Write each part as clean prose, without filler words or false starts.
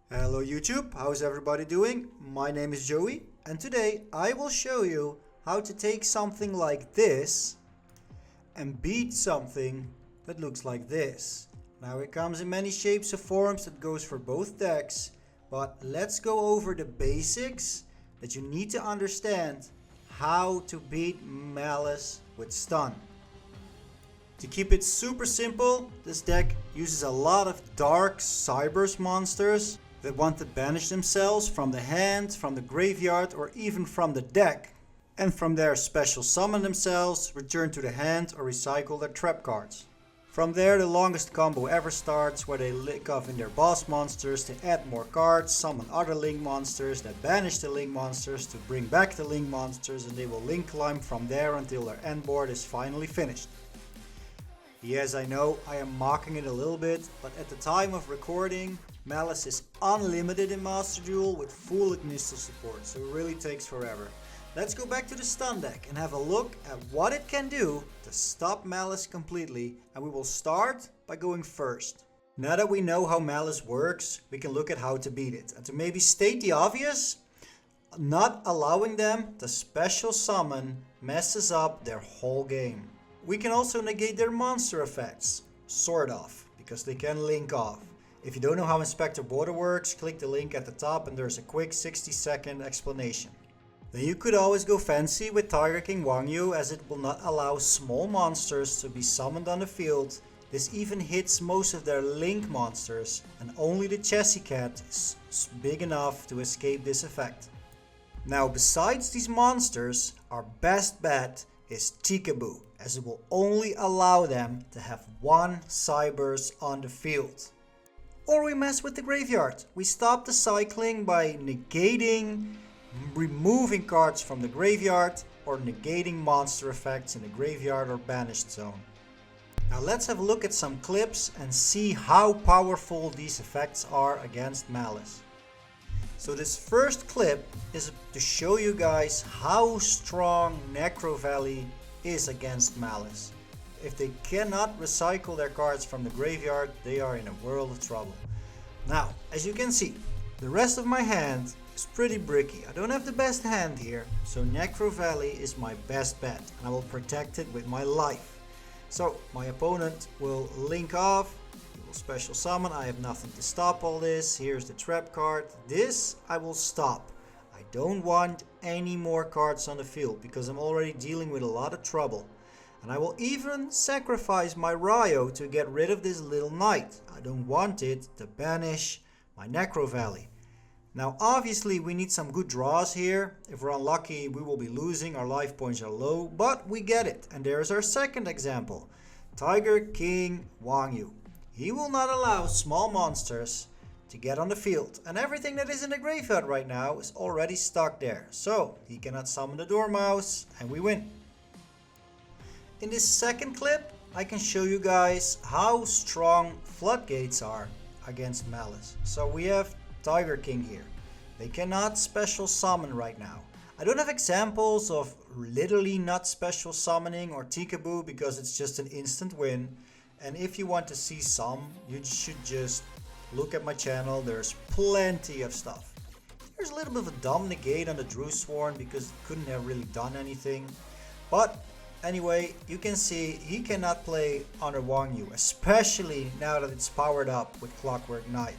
Hello YouTube, how's everybody doing? My name is Joey and today I will show you how to take something like this and beat something that looks like this. Now it comes in many shapes and forms that goes for both decks, but let's go over the basics that you need to understand how to beat Maliss with stun. To keep it super simple, this deck uses a lot of dark Cybers monsters that want to banish themselves from the hand, from the graveyard, or even from the deck. And from there special summon themselves, return to the hand, or recycle their trap cards. From there the longest combo ever starts, where they link off in their boss monsters to add more cards, summon other link monsters that banish the link monsters to bring back the link monsters, and they will link climb from there until their end board is finally finished. Yes, I know, I am mocking it a little bit, but at the time of recording, Maliss is unlimited in Master Duel with full Ignisto support, so it really takes forever. Let's go back to the stun deck and have a look at what it can do to stop Maliss completely, and we will start by going first. Now that we know how Maliss works, we can look at how to beat it. And to maybe state the obvious, not allowing them to special summon messes up their whole game. We can also negate their monster effects, sort of, because they can link off. If you don't know how Inspector Border works, click the link at the top and there's a quick 60-second explanation. Then you could always go fancy with Tiger King Yugioh, as it will not allow small monsters to be summoned on the field. This even hits most of their link monsters, and only the Chessy Cat is big enough to escape this effect. Now besides these monsters, our best bet is Tikaboo, as it will only allow them to have one Cybers on the field. Or we mess with the graveyard. We stop the cycling by negating, removing cards from the graveyard, or negating monster effects in the graveyard or banished zone. Now let's have a look at some clips and see how powerful these effects are against Maliss. So this first clip is to show you guys how strong Necro Valley is against Maliss. If they cannot recycle their cards from the graveyard, they are in a world of trouble. Now, as you can see, the rest of my hand is pretty bricky. I don't have the best hand here, so Necro Valley is my best bet, and I will protect it with my life. So my opponent will link off, he will special summon. I have nothing to stop all this. Here's the trap card. This I will stop. I don't want any more cards on the field because I'm already dealing with a lot of trouble. And I will even sacrifice my Ryo to get rid of this little knight. I don't want it to banish my Necro Valley. Now obviously we need some good draws here. If we're unlucky we will be losing, our life points are low, but we get it. And there's our second example. Tiger King Yugioh. He will not allow small monsters to get on the field, and everything that is in the graveyard right now is already stuck there. So he cannot summon the Dormouse and we win. In this second clip, I can show you guys how strong floodgates are against Maliss. So we have Tiger King here. They cannot special summon right now. I don't have examples of literally not special summoning or Tikaboo because it's just an instant win. And if you want to see some, you should just look at my channel. There's plenty of stuff. There's a little bit of a dumb negate on the Drew Sworn because it couldn't have really done anything. But anyway, you can see he cannot play under Yugioh, especially now that it's powered up with Clockwork Knight.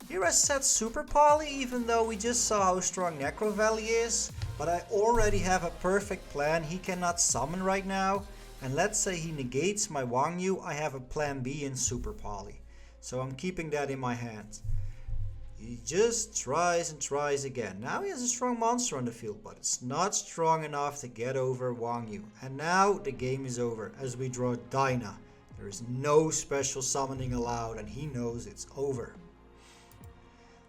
Here I set Super Poly, even though we just saw how strong Necro Valley is, but I already have a perfect plan. He cannot summon right now, and let's say he negates my Yugioh, I have a plan B in Super Poly. So I'm keeping that in my hand. He just tries and tries again. Now he has a strong monster on the field, but it's not strong enough to get over Yugioh. And now the game is over as we draw Dinah. There is no special summoning allowed and he knows it's over.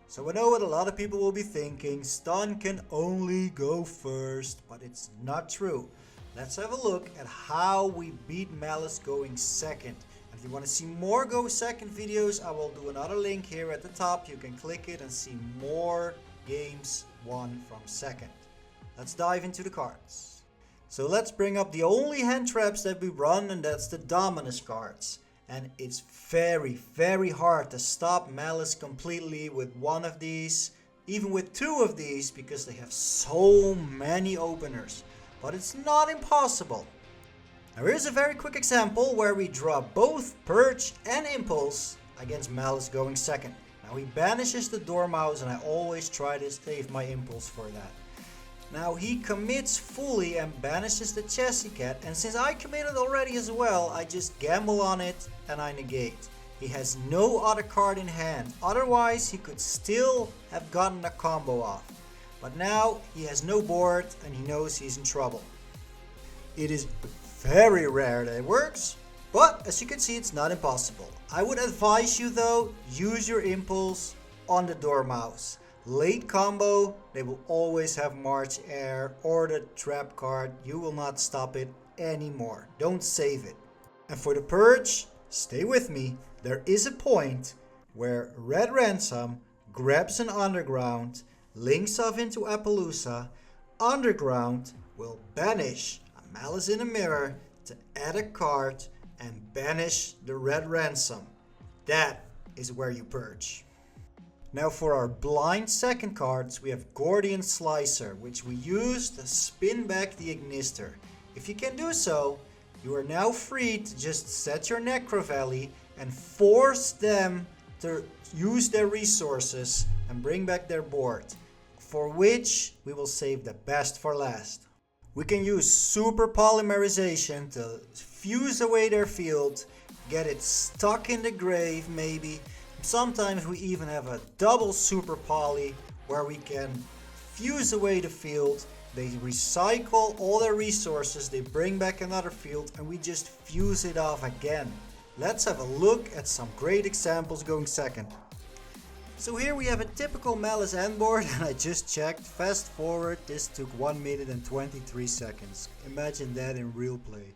So I know what a lot of people will be thinking, stun can only go first, but it's not true. Let's have a look at how we beat Maliss going second. And if you want to see more go second videos, I will do another link here at the top. You can click it and see more games won from second. Let's dive into the cards. So let's bring up the only hand traps that we run, and that's the Dominus cards. and it's very hard to stop Maliss completely with one of these, even with two of these, because they have so many openers. But it's not impossible. Now here's a very quick example where we draw both Purge and Impulse against Maliss going second. Now he banishes the Dormouse, and I always try to save my Impulse for that. Now he commits fully and banishes the Chessy Cat, and since I committed already as well, I just gamble on it and I negate. He has no other card in hand, otherwise he could still have gotten a combo off. But now he has no board and he knows he's in trouble. It is very rare that it works, but as you can see, it's not impossible. I would advise you though, use your Impulse on the Dormouse. Late combo, they will always have March Air or the trap card. You will not stop it anymore. Don't save it. And for the Purge, stay with me. There is a point where Red Ransom grabs an Underground, links off into Appaloosa. Underground will banish a Malice in a Mirror to add a card and banish the Red Ransom. That is where you purge. Now for our blind second cards, we have Gordian Slicer, which we use to spin back the Ignister. If you can do so, you are now free to just set your Necro Valley and force them to use their resources and bring back their board, for which we will save the best for last. We can use Super Polymerization to fuse away their field, get it stuck in the grave maybe. Sometimes we even have a double Super Poly where we can fuse away the field. They recycle all their resources, they bring back another field, and we just fuse it off again. Let's have a look at some great examples going second. So here we have a typical Maliss end board, and I just checked. Fast forward, this took 1 minute and 23 seconds. Imagine that in real play.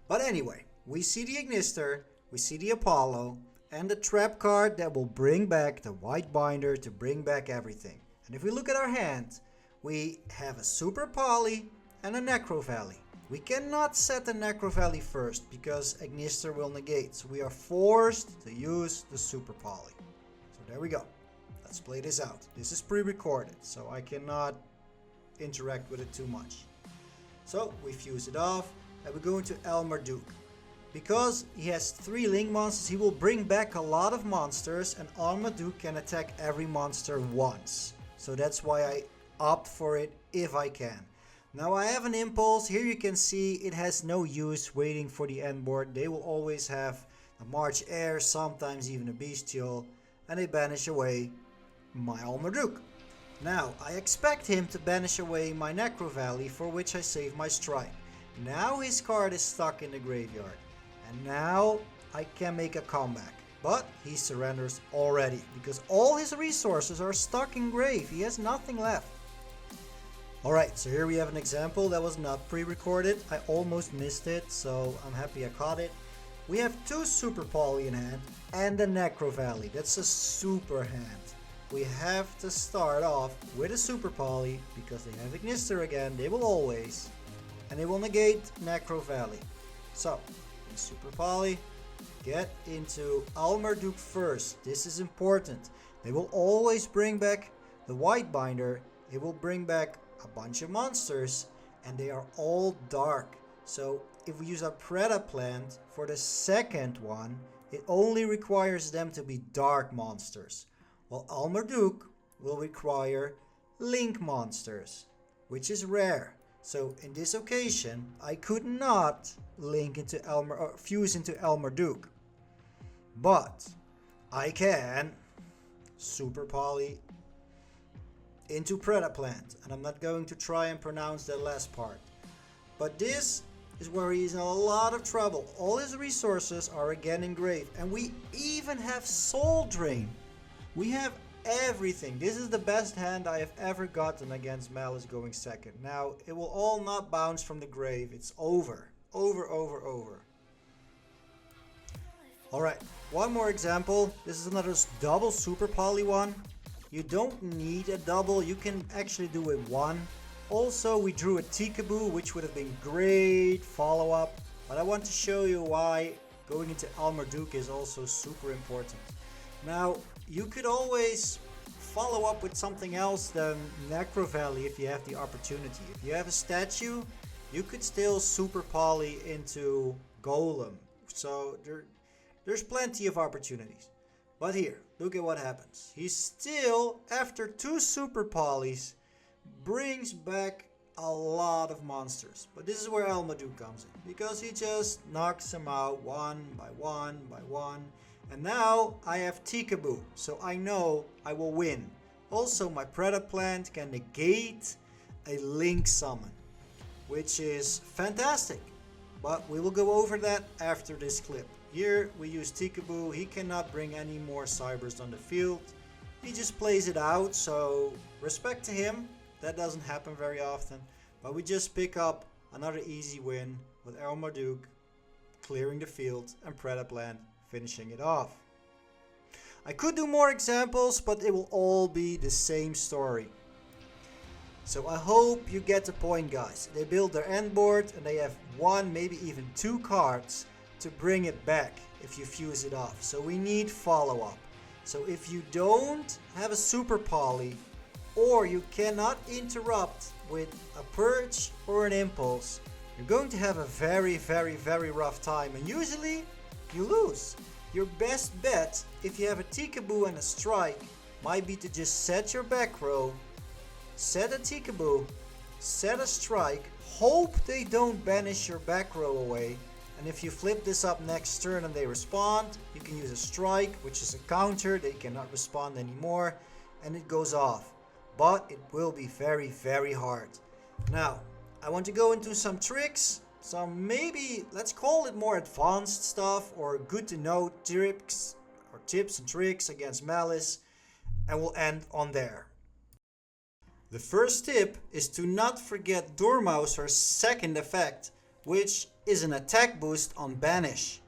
But anyway, we see the Ignister, we see the Apollo, and the trap card that will bring back the white binder to bring back everything. And if we look at our hand, we have a Super Poly and a Necro Valley. We cannot set the Necro Valley first because Ignister will negate, so we are forced to use the Super Poly. So there we go. Let's play this out. This is pre-recorded, so I cannot interact with it too much. So we fuse it off and we go into Elmer Duke. Because he has 3 Link monsters, he will bring back a lot of monsters, and Armaduke can attack every monster once. So that's why I opt for it if I can. Now I have an Impulse. Here you can see it has no use waiting for the end board. They will always have a March Air, sometimes even a Bestial, and they banish away my Armaduke. Now I expect him to banish away my Necro Valley, for which I save my strike. Now his card is stuck in the graveyard. And now I can make a comeback. But he surrenders already because all his resources are stuck in grave. He has nothing left. Alright, so here we have an example that was not pre-recorded. I almost missed it, so I'm happy I caught it. We have 2 Super Poly in hand and a Necro Valley. That's a super hand. We have to start off with a Super Poly because they have Ignister again. They will always. And they will negate Necro Valley. So Super Poly, get into Almarduke first. This is important. They will always bring back the white binder. It will bring back a bunch of monsters, and they are all dark. So if we use a Preda plant for the second one, it only requires them to be dark monsters. While Almarduke will require Link monsters, which is rare. So in this occasion, I could not link into fuse into Elmarduke, but I can Super Poly into Predaplant, and I'm not going to try and pronounce that last part. But this is where he's in a lot of trouble. All his resources are again engraved, and we even have Soul Drain. We have everything. This is the best hand I have ever gotten against Maliss going second. Now, it will all not bounce from the grave. It's over. Over. Alright, one more example. This is another double Super Poly one. You don't need a double. You can actually do it one. Also, we drew a Tikaboo, which would have been great follow-up. But I want to show you why going into Duel is also super important. Now, you could always follow up with something else than Necro Valley if you have the opportunity. If you have a statue, you could still super poly into Golem. So there's plenty of opportunities. But here, look at what happens. He still, after 2 super polys, brings back a lot of monsters. But this is where Duel comes in, because he just knocks them out one by one by one. And now I have Tikaboo, so I know I will win. Also, my Predator Plant can negate a Link summon, which is fantastic. But we will go over that after this clip. Here we use Tikaboo. He cannot bring any more Cybers on the field. He just plays it out, so respect to him. That doesn't happen very often. But we just pick up another easy win with Duel clearing the field and Predator Plant finishing it off. I could do more examples, but it will all be the same story. So I hope you get the point, guys. They build their end board and they have 1, maybe even 2 cards to bring it back if you fuse it off. So we need follow-up. So if you don't have a super poly, or you cannot interrupt with a purge or an impulse, you're going to have a very, very, very rough time, and usually you lose. Your best bet, if you have a Tikaboo and a strike, might be to just set your back row, set a Tikaboo, set a strike, hope they don't banish your back row away, and if you flip this up next turn and they respond, you can use a strike, which is a counter, they cannot respond anymore, and it goes off. But it will be very, very hard. Now, I want to go into some tricks, some maybe, let's call it more advanced stuff, or good to know tricks, or tips and tricks against Maliss, and we'll end on there. The first tip is to not forget Dormouser's second effect, which is an attack boost on Banish.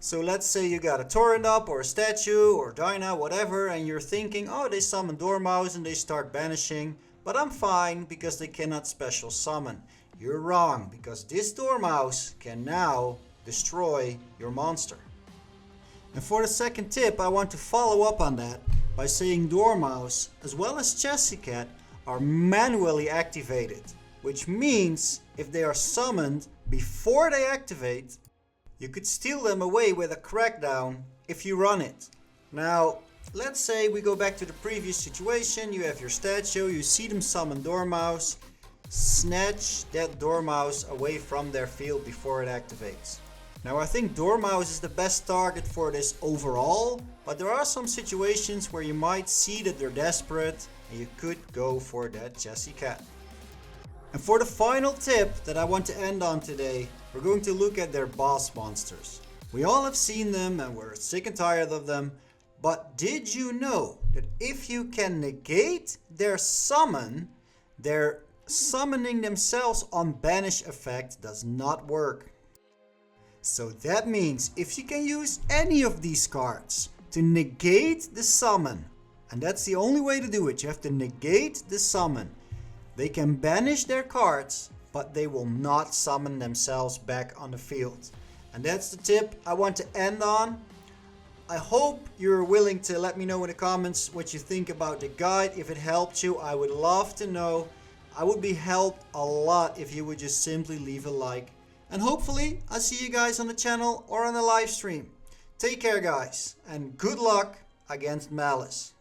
So let's say you got a Torrent up, or a statue, or Dyna, whatever, and you're thinking, oh, they summon Dormouse and they start banishing, but I'm fine because they cannot special summon. You're wrong, because this Dormouse can now destroy your monster. And for the second tip, I want to follow up on that by saying Dormouse, as well as Chessy are manually activated, which means if they are summoned before they activate, you could steal them away with a crackdown if you run it. Now, let's say we go back to the previous situation. You have your statue, you see them summon Dormouse, snatch that Dormouse away from their field before it activates. Now, I think Dormouse is the best target for this overall, but there are some situations where you might see that they're desperate and you could go for that Chessy Cat. And for the final tip that I want to end on today, we're going to look at their boss monsters. We all have seen them and we're sick and tired of them, but did you know that if you can negate their summon, their summoning themselves on banish effect does not work? So that means if you can use any of these cards to negate the summon, and that's the only way to do it, you have to negate the summon. They can banish their cards, but they will not summon themselves back on the field. And that's the tip I want to end on. I hope you're willing to let me know in the comments what you think about the guide. If it helped you, I would love to know. I would be helped a lot if you would just simply leave a like. And hopefully I'll see you guys on the channel or on the live stream. Take care, guys, and good luck against Maliss.